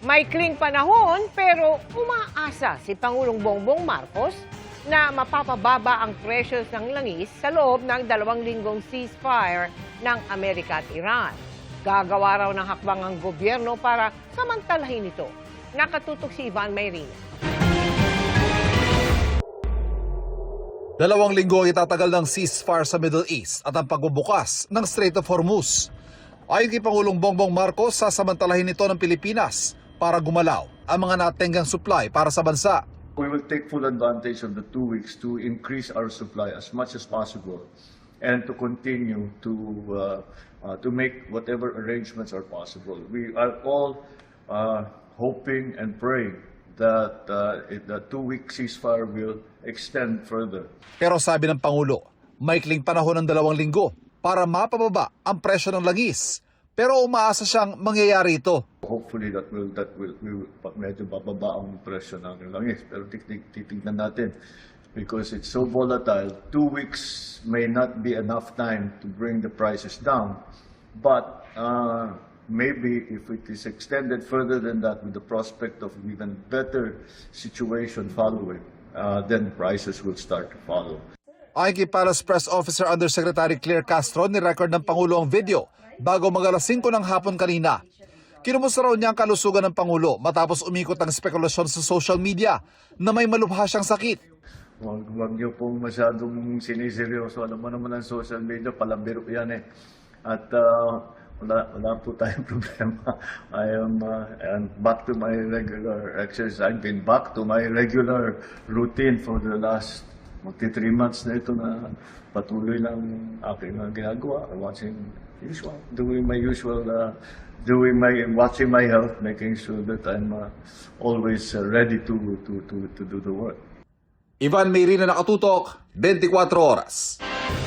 Maikling panahon pero umaasa si Pangulong Bongbong Marcos na mapapababa ang presyo ng langis sa loob ng 2 linggong ceasefire ng Amerika at Iran. Gagawa raw ng hakbang ang gobyerno para samantalahin ito. Nakatutok si Ivan Mayrina. 2 linggo ang itatagal ng ceasefire sa Middle East at ang pagbubukas ng Strait of Hormuz. Ayon kay Pangulong Bongbong Marcos, sasamantalahin ito ng Pilipinas para gumalaw ang mga natenggang supply para sa bansa. We will take full advantage of the 2 weeks to increase our supply as much as possible and to continue to make whatever arrangements are possible. We are all hoping and praying that the 2-week ceasefire will extend further. Pero sabi ng Pangulo, maikling panahon ng 2 linggo para mapababa ang presyo ng langis. Pero umaasa siyang mangyayari ito. Hopefully that will medyo bababa ang presyo ng langis. Pero titignan natin because it's so volatile. 2 weeks may not be enough time to bring the prices down. But maybe if it is extended further than that with the prospect of even better situation following, then prices will start to follow. Ayon kay Palace Press Officer Undersecretary Claire Castro, ni-record ng Pangulo ang video bago mag-alas 5 ng hapon kanina. Kinumusta raw niya ang kalusugan ng Pangulo matapos umikot ang spekulasyon sa social media na may malubha siyang sakit. Huwag niyo pong masyadong siniseryoso. Alam mo naman ang social media, palabiro yan eh. At wala po tayong problema. I am back to my regular exercise. I've been back to my regular routine for the last 3 months na ito na patuloy lang aking ginagawa. Watching watching my health, making sure that I'm always ready to do the work. Ivan Mayrina, nakatutok, 24 oras.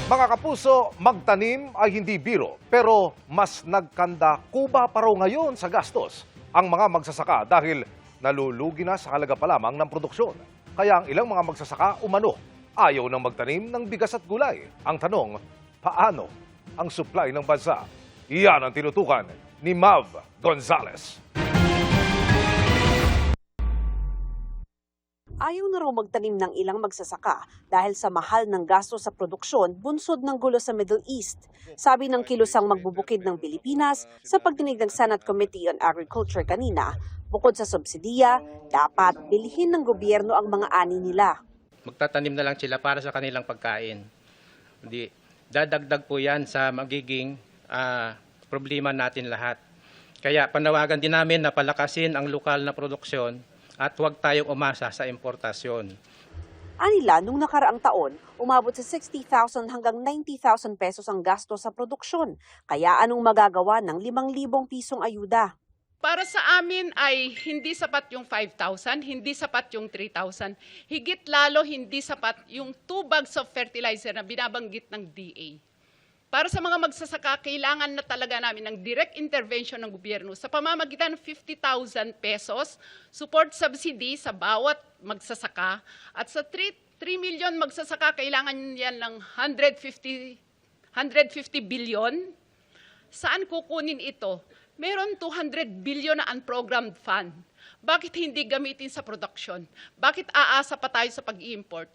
Mga kapuso, magtanim ay hindi biro, pero mas nagkanda kuba pa raw ngayon sa gastos ang mga magsasaka dahil nalulugi na sa halaga pa lamang ng produksyon. Kaya ang ilang mga magsasaka umano ayaw nang magtanim ng bigas at gulay. Ang tanong, paano ang supply ng bansa? Iyan ang tinutukan ni Mav Gonzales. Ayaw na raw magtanim ng ilang magsasaka dahil sa mahal ng gasto sa produksyon bunsod ng gulo sa Middle East. Sabi ng kilusang magbubukid ng Pilipinas sa pagdinig ng Senate Committee on Agriculture kanina, bukod sa subsidiya, dapat bilhin ng gobyerno ang mga ani nila. Magtatanim na lang sila para sa kanilang pagkain. Hindi, dadagdag po yan sa magiging problema natin lahat. Kaya panawagan din namin na palakasin ang lokal na produksyon at huwag tayong umasa sa importasyon. Anila, nung nakaraang taon, umabot sa 60,000 hanggang 90,000 pesos ang gasto sa produksyon. Kaya anong magagawa ng 5,000 pisong ayuda? Para sa amin ay hindi sapat yung 5,000, hindi sapat yung 3,000. Higit lalo hindi sapat yung 2 bags of fertilizer na binabanggit ng DA. Para sa mga magsasaka, kailangan na talaga namin ng direct intervention ng gobyerno sa pamamagitan ng 50,000 pesos, support subsidy sa bawat magsasaka. At sa 3 million magsasaka, kailangan yan ng 150 billion. Saan kukunin ito? Meron 200 billion na unprogrammed fund. Bakit hindi gamitin sa production? Bakit aasa pa tayo sa pag-import?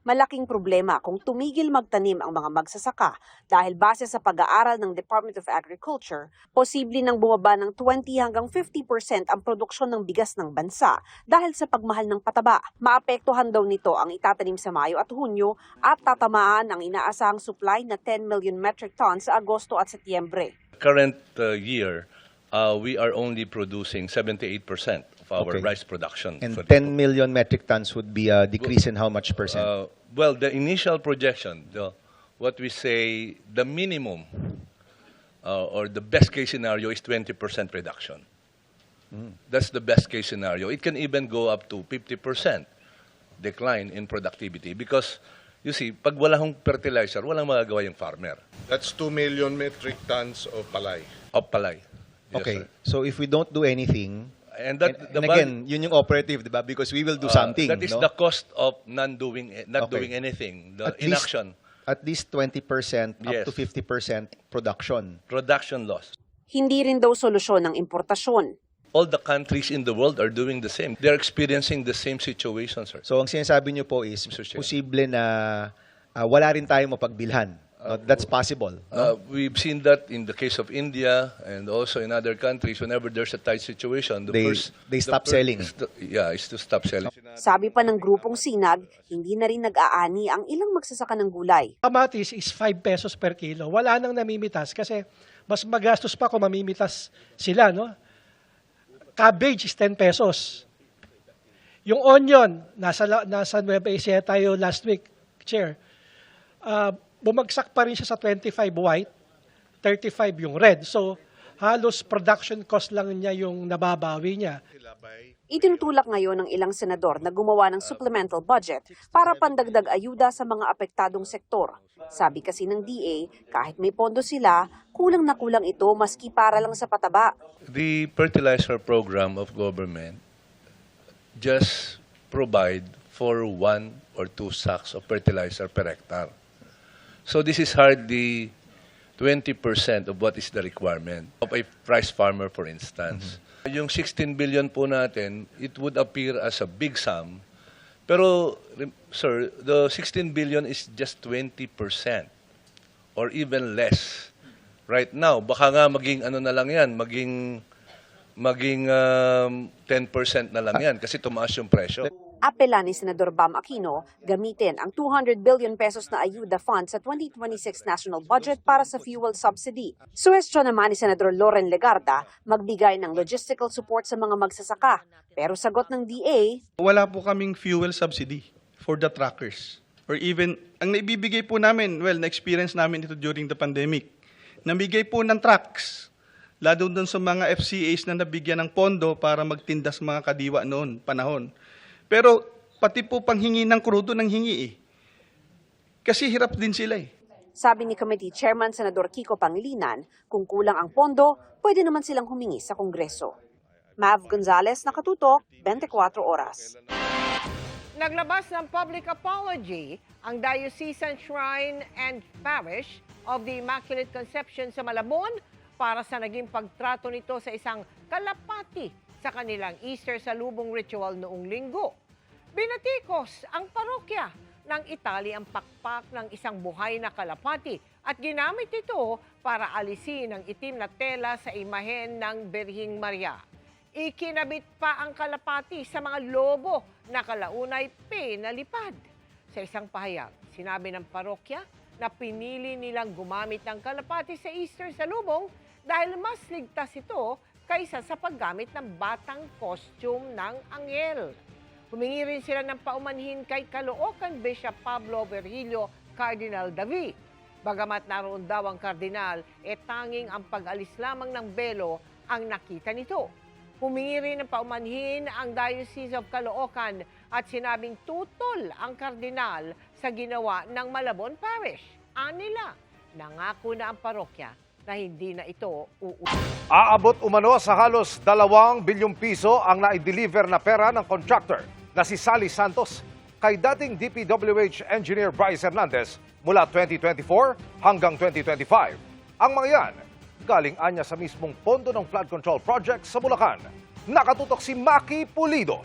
Malaking problema kung tumigil magtanim ang mga magsasaka dahil base sa pag-aaral ng Department of Agriculture, posible nang bumaba ng 20 hanggang 50% ang produksyon ng bigas ng bansa dahil sa pagmahal ng pataba. Maapektuhan daw nito ang itatanim sa Mayo at Hunyo at tatamaan ang inaasahang supply na 10 million metric tons sa Agosto at Setyembre. Current year, we are only producing 78% of our rice production. And 10 million metric tons would be a decrease in how much percent? Well, the initial projection, what we say, the minimum or the best case scenario is 20% reduction. That's the best case scenario. It can even go up to 50% decline in productivity because you see, pag wala hong fertilizer, walang magagawa yung farmer. That's 2 million metric tons of palay. Of palay. Yes, Okay, sir. so if we don't do anything, And again, yun yung operative, di ba? Because we will do something. That is no? the cost of not doing anything, the At least- inaction. At least 20% up Yes. to 50% production. Production loss. Hindi rin daw solusyon ang importasyon. all the countries in the world are doing the same. They're experiencing the same situation, sir. So ang sinasabi niyo po is Mr. Chair. posible na wala rin tayong mapagbilhan. That's possible. We've seen that in the case of India and also in other countries. Whenever there's a tight situation, They stop selling. Is to stop selling. Sabi pa ng grupong Sinag, hindi na rin nag-aani ang ilang magsasaka ng gulay. Kamatis is 5 pesos per kilo. Wala nang namimitas kasi mas magastos pa kung mamimitas sila, no? Cabbage is 10 pesos. Yung onion, nasa Nueva Ecija tayo last week, Chair. Bumagsak pa rin siya sa 25 white, 35 yung red. So, halos production cost lang niya yung nababawi niya. Itinutulak ngayon ng ilang senador na gumawa ng supplemental budget para pandagdag ayuda sa mga apektadong sektor. Sabi kasi ng DA, kahit may pondo sila, kulang na kulang ito maski para lang sa pataba. The fertilizer program of government just provide for 1 or 2 sacks of fertilizer per hectare. So this is hardly 20% of what is the requirement of a rice farmer, for instance. Yung 16 billion po natin, it would appear as a big sum. Pero, sir, the 16 billion is just 20% or even less. Right now, baka nga maging ano na lang yan, maging 10% na lang yan kasi tumaas yung presyo. Apela ni Senador Bam Aquino, gamitin ang 200 billion pesos na ayuda fund sa 2026 national budget para sa fuel subsidy. Suwestyon naman ni Senador Loren Legarda magbigay ng logistical support sa mga magsasaka. Pero sagot ng DA, wala po kaming fuel subsidy for the truckers. Or even, ang naibibigay po namin, na-experience namin ito during the pandemic. Namigay po ng trucks, lalo doon sa mga FCAs na nabigyan ng pondo para magtinda sa mga kadiwa noon, panahon. Pero pati po panghingi ng krudo ng hingi eh. Kasi hirap din sila eh. sabi ni Committee Chairman Senador Kiko Pangilinan, kung kulang ang pondo, pwede naman silang humingi sa Kongreso. Mav Gonzalez, Nakatutok, 24 Oras. Naglabas ng public apology ang Diocesan Shrine and Parish of the Immaculate Conception sa Malabon para sa naging pagtrato nito sa isang kalapati sa kanilang Easter salubong ritual noong linggo. Binatikos ang parokya ng itali ang pakpak ng isang buhay na kalapati at ginamit ito para alisin ang itim na tela sa imahen ng Birhing Maria. Ikinabit pa ang kalapati sa mga lobo na kalaunay pinalipad. Sa isang pahayag, sinabi ng parokya na pinili nilang gumamit ng kalapati sa Easter salubong dahil mas ligtas ito kaysa sa paggamit ng batang costume ng anghel. Humingi rin sila ng paumanhin kay Caloocan Bishop Pablo Virgilio Cardinal Davi. Bagamat naroon daw ang kardinal, tanging ang pag-alis lamang ng belo ang nakita nito. Humingi rin ng paumanhin ang Diocese of Caloocan at sinabing tutol ang kardinal sa ginawa ng Malabon Parish. Anila, nangako na ang parokya na hindi na ito Aabot umano sa halos 2 bilyong piso ang na-deliver na pera ng contractor na si Sally Santos kay dating DPWH Engineer Bryce Hernandez mula 2024 hanggang 2025. Ang mga yan, galing anya sa mismong pondo ng flood control project sa Bulacan. Nakatutok si Maki Pulido.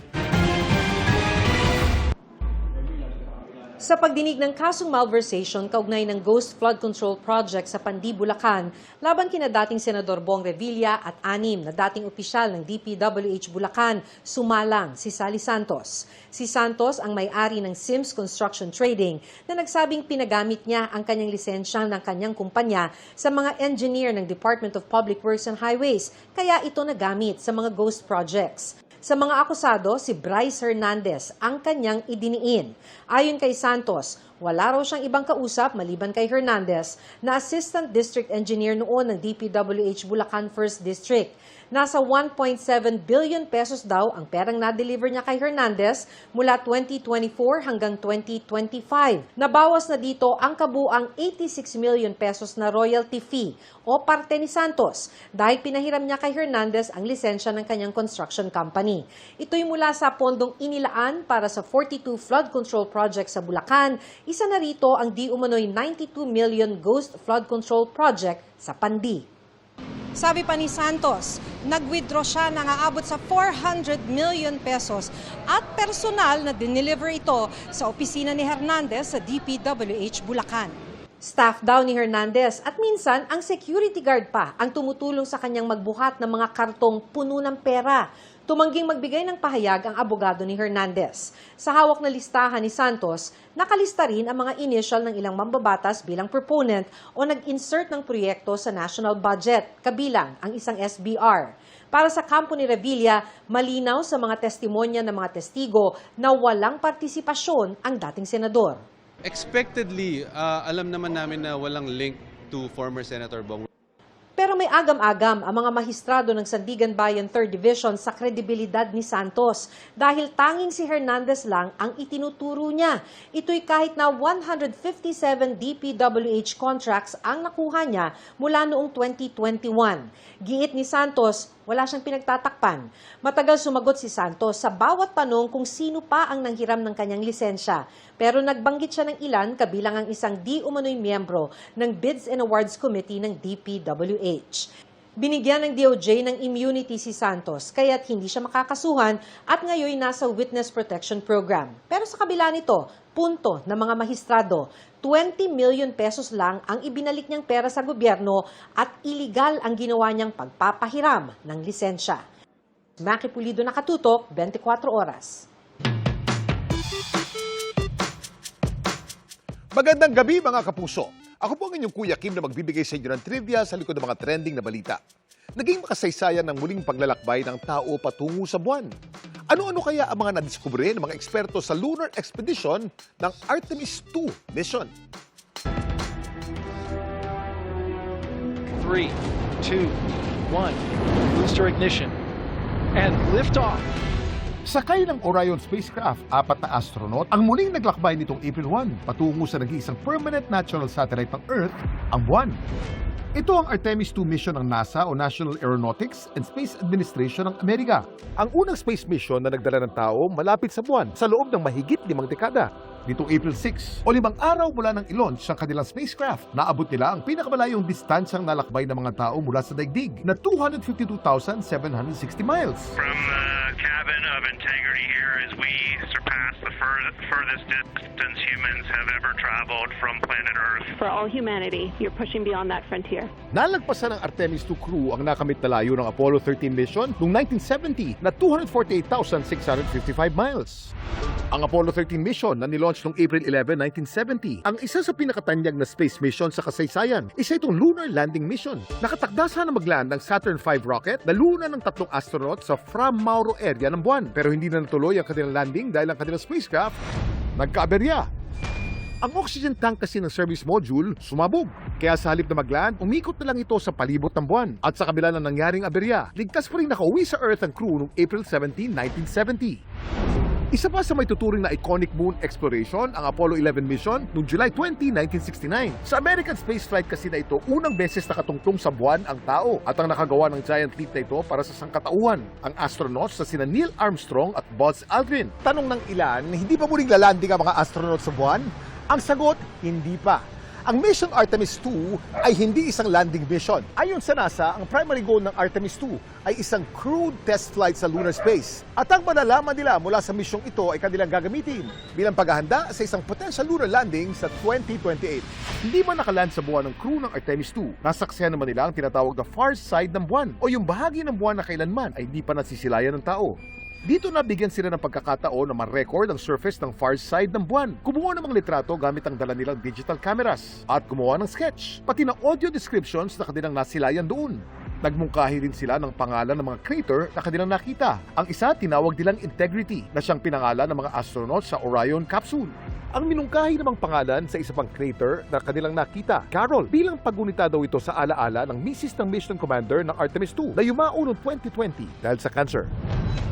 Sa pagdinig ng kasong malversation kaugnay ng Ghost Flood Control Project sa Pandi, Bulacan, laban kina dating Senador Bong Revilla at 6 na dating opisyal ng DPWH Bulacan, sumalang si Sally Santos. Si Santos ang may-ari ng Sims Construction Trading na nagsabing pinagamit niya ang kanyang lisensya ng kanyang kumpanya sa mga engineer ng Department of Public Works and Highways, kaya ito nagamit sa mga ghost projects. Sa mga akusado, si Bryce Hernandez ang kanyang idiniin. Ayon kay Santos, wala raw siyang ibang kausap maliban kay Hernandez na Assistant District Engineer noon ng DPWH Bulacan 1st District. Nasa 1.7 billion pesos daw ang perang na-deliver niya kay Hernandez mula 2024 hanggang 2025. Nabawas na dito ang kabuang 86 million pesos na royalty fee o parte ni Santos dahil pinahiram niya kay Hernandez ang lisensya ng kanyang construction company. Ito'y mula sa pondong inilaan para sa 42 flood control projects sa Bulacan. Isa na rito ang di umano'y 92 million ghost flood control project sa Pandi. Sabi pa ni Santos, nag-withdraw siya ng aabot sa 400 million pesos at personal na dineliver ito sa opisina ni Hernandez sa DPWH Bulacan. Staff daw ni Hernandez at minsan ang security guard pa ang tumutulong sa kanyang magbuhat ng mga kartong puno ng pera. Tumangging magbigay ng pahayag ang abogado ni Hernandez. Sa hawak na listahan ni Santos, nakalista rin ang mga initial ng ilang mambabatas bilang proponent o nag-insert ng proyekto sa national budget, kabilang ang isang SBR. Para sa kampo ni Revilla, malinaw sa mga testimonya ng mga testigo na walang partisipasyon ang dating senador. Expectedly, alam naman namin na walang link to former Senator Bong. Pero may agam-agam ang mga mahistrado ng Sandigan Bayan 3rd Division sa kredibilidad ni Santos dahil tanging si Hernandez lang ang itinuturo niya. Ito'y kahit na 157 DPWH contracts ang nakuha niya mula noong 2021. Giit ni Santos, wala siyang pinagtatakpan. Matagal sumagot si Santos sa bawat tanong kung sino pa ang nanghiram ng kanyang lisensya. Pero nagbanggit siya ng ilan kabilang ang isang di umano'y miyembro ng Bids and Awards Committee ng DPWH. Binigyan ng DOJ ng immunity si Santos kaya't hindi siya makakasuhan at ngayon nasa Witness Protection Program. Pero sa kabila nito, punto ng mga mahistrado, 20 million pesos lang ang ibinalik niyang pera sa gobyerno at iligal ang ginawa niyang pagpapahiram ng lisensya. Maki Pulido, Nakatutok, 24 Oras. Magandang gabi mga kapuso. Ako po ang inyong Kuya Kim na magbibigay sa inyo ng trivia sa likod ng mga trending na balita. Naging makasaysayan ng muling paglalakbay ng tao patungo sa buwan. Ano-ano kaya ang mga nadiskubre ng mga eksperto sa lunar expedition ng Artemis II mission? 3, 2, 1, booster ignition, and liftoff. Sakay ng Orion spacecraft, 4 na astronaut ang muling naglakbay nitong April 1 patungo sa nag-iisang permanent natural satellite ng Earth, ang buwan. Ito ang Artemis II mission ng NASA o National Aeronautics and Space Administration ng Amerika. Ang unang space mission na nagdala ng tao malapit sa buwan sa loob ng mahigit 5 dekada. Nitong April 6 o 5 araw mula nang i-launch ang kanilang spacecraft, naabot nila ang pinakamalayong distansyang nalakbay ng mga tao mula sa daigdig na 252,760 miles. From the cabin of integrity here as we surpass the furthest distance humans have ever traveled from planet Earth. For all humanity, you're pushing beyond that frontier. Nalagpasan ng Artemis II crew ang nakamit na layo ng Apollo 13 mission noong 1970 na 248,655 miles. Ang Apollo 13 mission na nilaunch noong April 11, 1970, ang isa sa pinakatanyag na space mission sa kasaysayan. Isa itong lunar landing mission. Nakatakda sana mag-land ng Saturn V rocket na luna ng 3 astronaut sa Fra Mauro area ng buwan. Pero hindi na natuloy ang kanilang landing dahil ang kanilang spacecraft nagkaaberya. Ang oxygen tank kasi ng service module sumabog. Kaya sa halip na mag-land, umikot na lang ito sa palibot ng buwan. At sa kabila ng nangyaring aberya, ligtas pa rin nakauwi sa Earth ang crew noong April 17, 1970. Isa pa sa may tuturing na iconic moon exploration, ang Apollo 11 mission noong July 20, 1969. Sa American spaceflight kasi na ito, unang beses nakatungtong sa buwan ang tao at ang nakagawa ng giant leap na ito para sa sangkatauhan, ang astronauts na sina Neil Armstrong at Buzz Aldrin. Tanong ng ilan, hindi pa muling lalanding ang mga astronauts sa buwan? Ang sagot, hindi pa. Ang mission Artemis II ay hindi isang landing mission. Ayon sa NASA, ang primary goal ng Artemis II ay isang crewed test flight sa lunar space. At ang malalaman nila mula sa misyong ito ay kanilang gagamitin bilang paghahanda sa isang potential lunar landing sa 2028. Hindi man nakaland sa buwan ng crew ng Artemis II, nasaksihan naman nila ang tinatawag na far side ng buwan o yung bahagi ng buwan na kailanman ay hindi pa nasisilayan ng tao. Dito nabigyan sila ng pagkakataon na ma-record ang surface ng far side ng buwan. Kumuha ng mga litrato gamit ang dala nilang digital cameras at gumawa ng sketch, pati ng audio descriptions na kanilang nasilayan doon. Nagmungkahi rin sila ng pangalan ng mga crater na kanilang nakita. Ang isa tinawag nilang Integrity na siyang pinangalan ng mga astronaut sa Orion capsule. Ang minungkahi namang pangalan sa isa pang crater na kanilang nakita, Carol, bilang paggunita daw ito sa alaala ng misis ng mission commander ng Artemis II na yumao noong 2020 dahil sa cancer.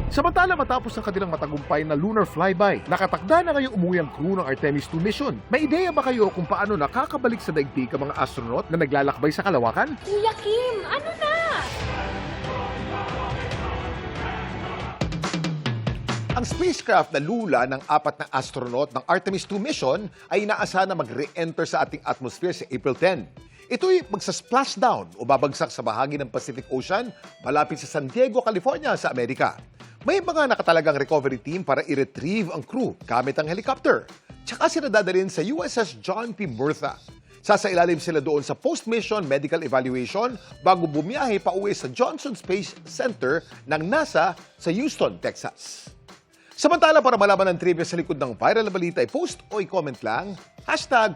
Samantala matapos ang kanilang matagumpay na lunar flyby, nakatakda na ngayong umuwi ang crew ng Artemis II mission. May ideya ba kayo kung paano nakakabalik sa daigdig ang mga astronaut na naglalakbay sa kalawakan? Kuya Kim, ano na? Ang spacecraft na lula ng 4 na astronaut ng Artemis II mission ay inaasahan na mag-re-enter sa ating atmosphere sa April 10. Ito'y magsa-splashdown o babagsak sa bahagi ng Pacific Ocean malapit sa San Diego, California sa Amerika. May mga nakatalagang recovery team para i-retrieve ang crew gamit ang helicopter. Tsaka sila dadalhin sa USS John P. Murtha. Sasailalim sila doon sa post-mission medical evaluation bago bumiyahe pa uwi sa Johnson Space Center ng NASA sa Houston, Texas. Samantala, para malaman ang trivia sa likod ng viral na balita, i-post o i-comment lang,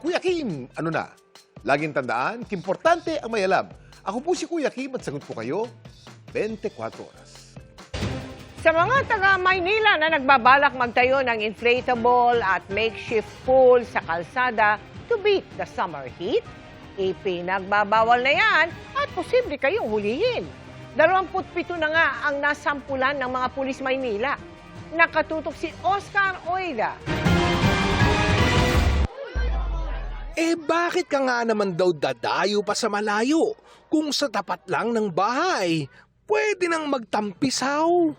#Kuya Kim, ano na? Laging tandaan, importante ang may alam. Ako po si Kuya Kim at sagot po kayo 24 oras. Sa mga taga-Maynila na nagbabalak magtayo ng inflatable at makeshift pool sa kalsada to beat the summer heat, ipinagbabawal na yan at posible kayong hulihin. 27 na nga ang nasampulan ng mga pulis Maynila. Nakatutok si Oscar Oida. Bakit ka nga naman daw dadayo pa sa malayo kung sa tapat lang ng bahay pwede nang magtampisaw?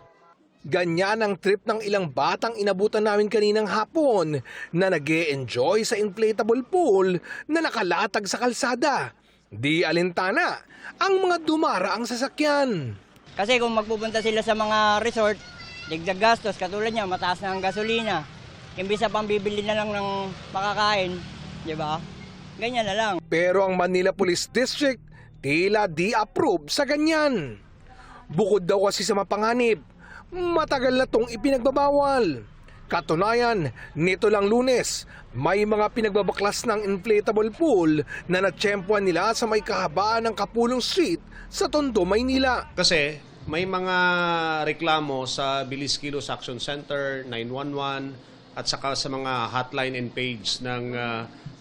Ganyan ang trip ng ilang batang inabutan namin kaninang hapon na nag-e-enjoy sa inflatable pool na nakalatag sa kalsada. Di alintana ang mga dumaraang sasakyan. Kasi kung magpupunta sila sa mga resort, digdag gastos, katulad niya, mataas na ang gasolina. Imbis na pambibili na lang ng makakain, di ba? Ganyan na lang. Pero ang Manila Police District tila di approve sa ganyan. Bukod daw kasi sa mapanganib, matagal na tong ipinagbabawal. Katunayan, nito lang Lunes, may mga pinagbabaklas ng inflatable pool na natsyempuan nila sa may kahabaan ng Kapulong Street sa Tondo, Maynila. Kasi may mga reklamo sa Bilis Kilos Action Center, 911, at saka sa mga hotline and page ng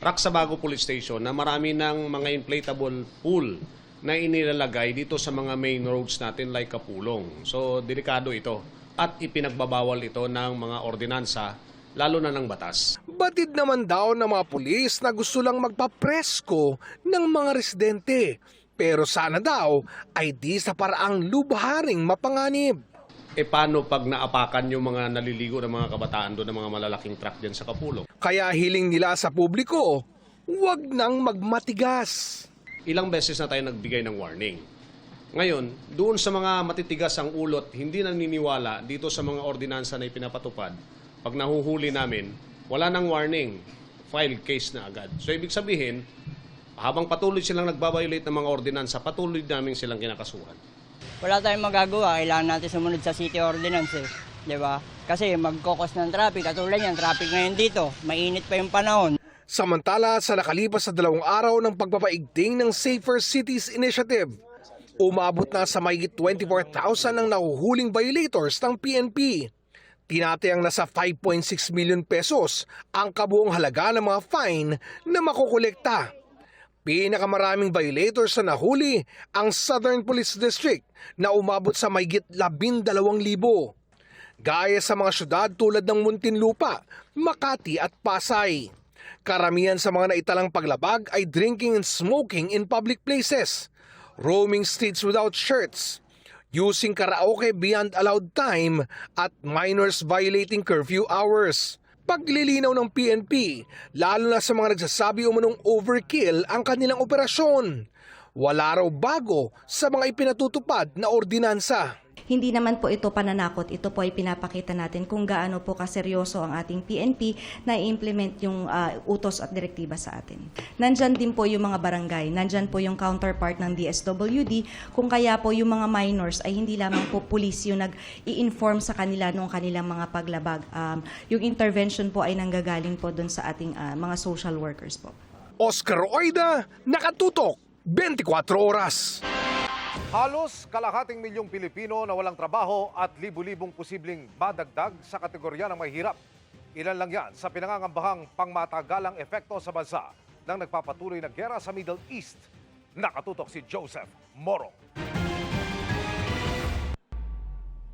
Raksabago Police Station na marami ng mga inflatable pool na inilalagay dito sa mga main roads natin like Kapulong. So, delikado ito. At ipinagbabawal ito ng mga ordinansa, lalo na ng batas. Batid naman daw ng mga pulis na gusto lang magpapresko ng mga residente. Pero sana daw ay di sa paraang lubharing mapanganib. Paano pag naapakan yung mga naliligo ng mga kabataan doon ng mga malalaking truck dyan sa Kapulong? Kaya hiling nila sa publiko, huwag nang magmatigas. Ilang beses na tayo nagbigay ng warning. Ngayon, doon sa mga matitigas ang ulot, hindi naniniwala dito sa mga ordinansa na ipinapatupad. Pag nahuhuli namin, wala nang warning, file case na agad. So ibig sabihin, habang patuloy silang nagbabiolate ng mga ordinansa, patuloy namin silang kinakasuhan. Wala tayong magagawa, kailangan natin sumunod sa city ordinance, di ba? Kasi magkokos ng traffic, katulad yan, traffic ngayon dito, mainit pa yung panahon. Samantala, sa nakalipas sa 2 araw ng pagpapaigting ng Safer Cities Initiative, umabot na sa mahigit 24,000 ang nahuhuling violators ng PNP. Tinatayang nasa 5.6 million pesos ang kabuong halaga ng mga fine na makukolekta. Pinakamaraming violators na nahuli ang Southern Police District na umabot sa mahigit 12,000. Gaya sa mga syudad tulad ng Muntinlupa, Makati at Pasay. Karamihan sa mga naitalang paglabag ay drinking and smoking in public places, roaming streets without shirts, using karaoke beyond allowed time, at minors violating curfew hours. Paglilinaw ng PNP, lalo na sa mga nagsasabi umanong overkill ang kanilang operasyon. Wala raw bago sa mga ipinatutupad na ordinansa. Hindi naman po ito pananakot, ito po ay pinapakita natin kung gaano po kaseryoso ang ating PNP na i-implement yung utos at direktiba sa atin. Nandyan din po yung mga barangay, nandyan po yung counterpart ng DSWD, kung kaya po yung mga minors ay hindi lamang po pulis yung nag-i-inform sa kanila nung kanilang mga paglabag. Yung intervention po ay nanggagaling po dun sa ating mga social workers po. Oscar Oida, nakatutok, 24 oras. Halos kalahating milyong Pilipino na walang trabaho at libu-libong posibleng madagdag sa kategorya ng mahihirap. Ilan lang yan sa pinangangambahang pangmatagalang epekto sa bansa ng nagpapatuloy na gera sa Middle East. Nakatutok si Joseph Moro.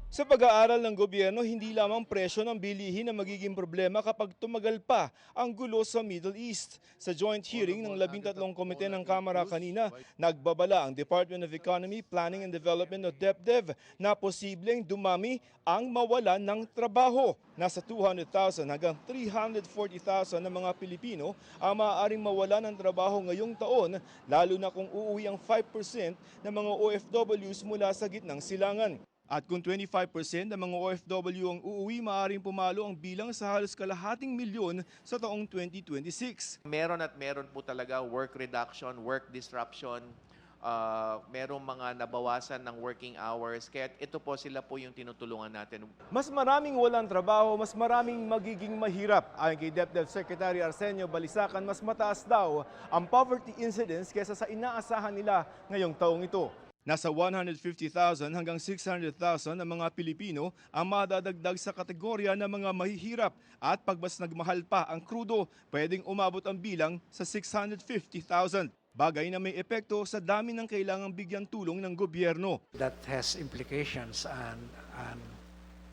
Sa pag-aaral ng gobyerno, hindi lamang presyo ng bilihin ang magiging problema kapag tumagal pa ang gulo sa Middle East. Sa joint hearing ng 13 komite ng Kamara kanina, nagbabala ang Department of Economy, Planning and Development o DepDev na posibleng dumami ang mawalan ng trabaho. Nasa 200,000 hanggang 340,000 ng mga Pilipino ang maaaring mawalan ng trabaho ngayong taon, lalo na kung uuwi ang 5% ng mga OFWs mula sa gitnang silangan. At kung 25% ng mga OFW ang uuwi, maaaring pumalo ang bilang sa halos kalahating milyon sa taong 2026. Meron po talaga work reduction, work disruption, merong mga nabawasan ng working hours. Kaya ito po sila po yung tinutulungan natin. Mas maraming walang trabaho, mas maraming magiging mahirap. Ayon kay DepDev Secretary Arsenio Balisacan, mas mataas daw ang poverty incidence kaysa sa inaasahan nila ngayong taong ito. Nasa 150,000 hanggang 600,000 ang mga Pilipino ang madadagdag sa kategorya ng mga mahihirap at pag mas nagmahal pa ang krudo, pwedeng umabot ang bilang sa 650,000. Bagay na may epekto sa dami ng kailangang bigyan tulong ng gobyerno. That has implications on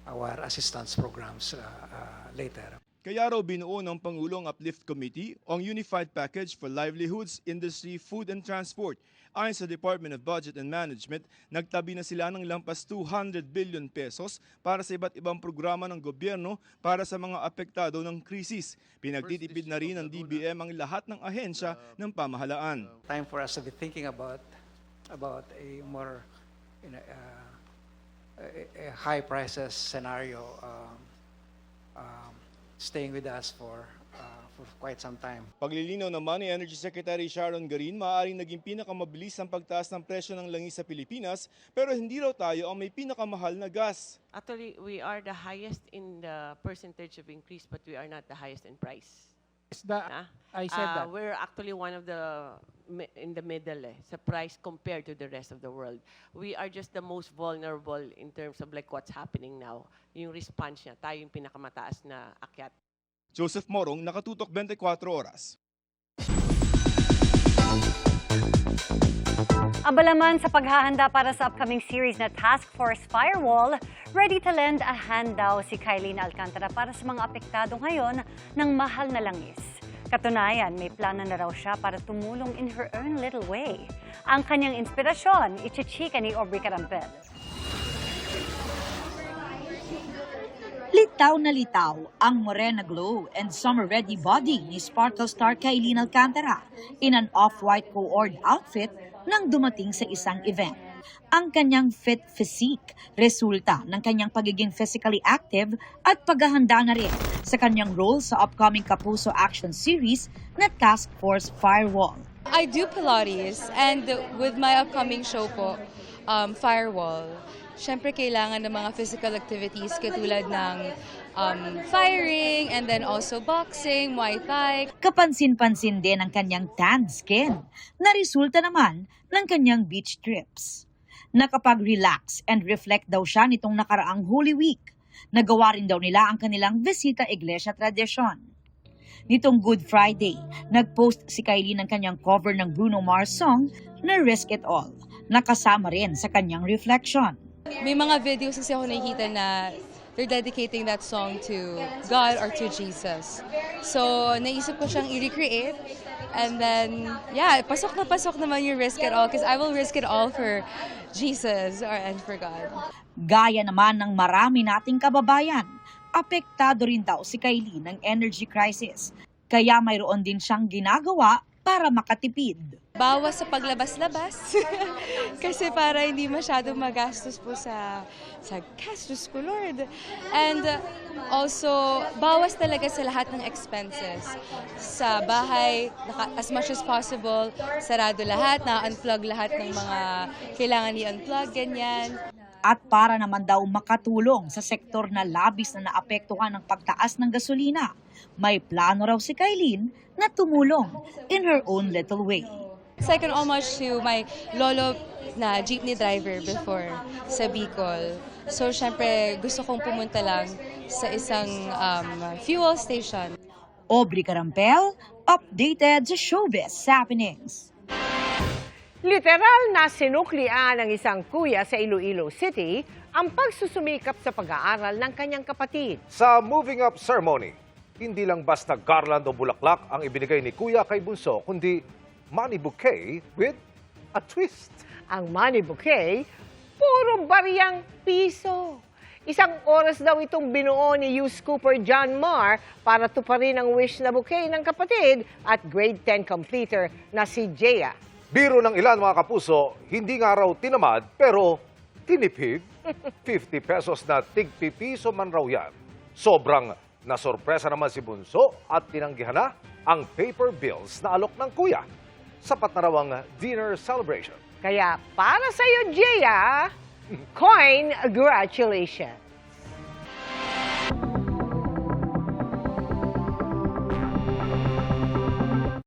our assistance programs later. Kaya raw binuo ng Pangulo ang Uplift Committee o ang Unified Package for Livelihoods, Industry, Food and Transport. Ayon sa Department of Budget and Management, nagtabi na sila ng lampas 200 billion pesos para sa iba't ibang programa ng gobyerno para sa mga apektado ng krisis. Pinagtitipid na rin ng DBM ang lahat ng ahensya ng pamahalaan. Time for us to be thinking about a more a high prices scenario staying with us for quite some time. Paglilinaw naman ni Energy Secretary Sharon Garin, maaaring naging pinakamabilis ang pagtaas ng presyo ng langis sa Pilipinas, pero hindi raw tayo ang may pinakamahal na gas. Actually, we are the highest in the percentage of increase, but we are not the highest in price. I said that. We're actually one of the in the middle sa price compared to the rest of the world. We are just the most vulnerable in terms of like what's happening now. Yung response niya, tayo yung pinakamataas na akyat. Joseph Morong, Nakatutok 24 Oras. Abalaman sa paghahanda para sa upcoming series na Task Force Firewall, ready to lend a hand daw si Kylene Alcantara para sa mga apektado ngayon ng mahal na langis. Katunayan, may plano na raw siya para tumulong in her own little way. Ang kanyang inspirasyon, ichichika ni Aubrey Carampel. Litaw na litaw ang morena glow and summer-ready body ni Sparkle star Kylene Alcantara in an off-white co-ord outfit nang dumating sa isang event. Ang kanyang fit physique resulta ng kanyang pagiging physically active at paghahanda na rin sa kanyang role sa upcoming Kapuso action series na Task Force Firewall. I do Pilates and with my upcoming show po, Firewall, syempre kailangan ng mga physical activities katulad ng firing and then also boxing, Muay Thai. Kapansin-pansin din ang kanyang tanned skin na resulta naman ng kanyang beach trips. Nakapag-relax and reflect daw siya nitong nakaraang Holy Week. Nagawa rin daw nila ang kanilang Visita Iglesia tradisyon. Nitong Good Friday, nag-post si Kylene ng kanyang cover ng Bruno Mars song na Risk It All, nakasama rin sa kanyang reflection. May mga videos kasi ako nakikita na they're dedicating that song to God or to Jesus. So, naisip ko siyang i-recreate. And then, yeah, pasok naman yung Risk It All because I will risk it all for Jesus and for God. Gaya naman ng marami nating kababayan, apektado rin daw si Kylene ng energy crisis. Kaya mayroon din siyang ginagawa para makatipid. Bawas sa paglabas-labas kasi para hindi masyadong magastos po sa gastos ko, Lord. And also, bawas talaga sa lahat ng expenses. Sa bahay, as much as possible, sarado lahat, na-unplug lahat ng mga kailangan i-unplug, ganyan. At para naman daw makatulong sa sektor na labis na naapektuhan ng pagtaas ng gasolina, may plano raw si Kylene na tumulong in her own little way. Second homage to my lolo na jeepney driver before sa Bicol. So, syempre, gusto kong pumunta lang sa isang fuel station. Aubrey Carampel, updated sa Showbiz Happenings. Literal na sinuklian ng isang kuya sa Iloilo City ang pagsusumikap sa pag-aaral ng kanyang kapatid. Sa moving up ceremony, hindi lang basta garland o bulaklak ang ibinigay ni Kuya kay Bunso, kundi money bouquet with a twist. Ang money bouquet, puro bariyang piso. Isang oras daw itong binuo ni Youth Cooper John Marr para tuparin ang wish na bouquet ng kapatid at grade 10 completer na si Jaya. Biro ng ilan mga kapuso, hindi nga raw tinamad pero tinipid. 50 pesos na tigpipiso man raw yan. Sobrang nasorpresa naman si Bunso at tinanggihan na ang paper bills na alok ng kuya. Sapat na raw ang dinner celebration. Kaya para sa iyo, Jaya, coin congratulations!